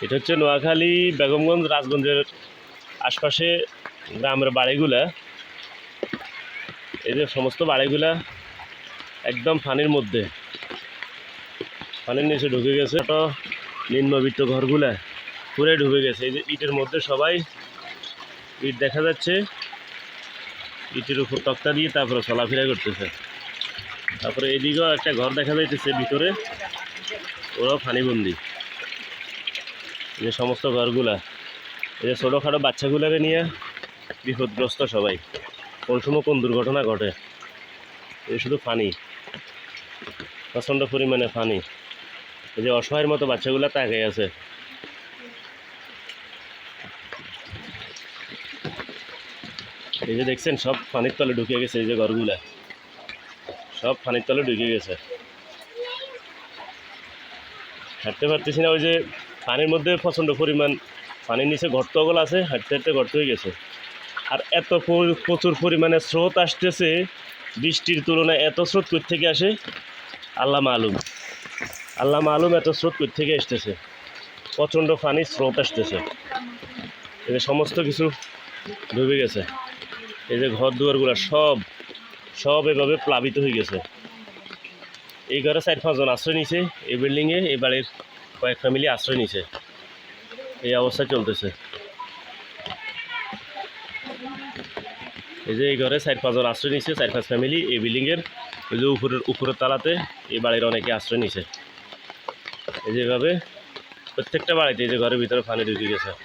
এটা হচ্ছে নোয়াখালী বেগমগঞ্জ রাজগঞ্জের আশপাশে গ্রামের বাড়িগুলা। এই যে সমস্ত বাড়িগুলা একদম পানির মধ্যে, পানির নিচে ঢুকে গেছে। তো নিম্নবিত্ত ঘরগুলা পুরে ঢুকে গেছে। এই যে ইটের মধ্যে সবাই ইট দেখা যাচ্ছে, ইটের উপর তক্তা দিয়ে তারপরে চলাফেরা করতেছে। তারপরে এদিকেও একটা ঘর দেখা যাইতেছে ভিতরে, ওরাও পানিবন্দি। এই যে সমস্ত ঘরগুলা, এই যে ছোটোখাটো বাচ্চাগুলাকে নিয়ে বিপদগ্রস্ত সবাই। কোন সময় কোন দুর্ঘটনা ঘটে। এই শুধু পানি, প্রচণ্ড পরিমাণে পানি। এই যে অসহায়ের মতো বাচ্চাগুলা তাকাই আছে। এই যে দেখছেন সব পানির তলে ঢুকে গেছে। এই যে ঘরগুলা সব পানির তলে ঢুকে গেছে, হাঁটতে পারতেছি না। ওই যে পানির মধ্যে প্রচণ্ড পরিমাণ পানির নিচে গর্তগুলো আছে, হাঁটতে হাঁটতে গর্ত হয়ে গেছে। আর এত প্রচুর পরিমাণে স্রোত আসতেছে, বৃষ্টির তুলনায় এত স্রোত কই থেকে আসে আল্লাহ মালুম, আল্লাহ মালুম এত স্রোত কই থেকে আসতেছে। প্রচণ্ড পানির স্রোত আসতেছে। এই যে সমস্ত কিছু ডুবে গেছে। এই যে ঘর দুয়ারগুলো সব সব এভাবে প্লাবিত হয়ে গেছে। এই ঘরে 4-5 জন আশ্রয় নিছে। এই বিল্ডিংয়ে এই বাড়ির কয়েক ফ্যামিলি আশ্রয় নিছে। এই অবস্থা চলতেছে। এই যে এই ঘরে 4-5 জন আশ্রয় নিছে, 4-5 ফ্যামিলি এই বিল্ডিংয়ের। ওই যে উপরের তালাতে এই বাড়ির অনেকে আশ্রয় নিছে। এই যেভাবে প্রত্যেকটা বাড়িতে এই যে ঘরের ভিতরে পানি ঢুকে গেছে।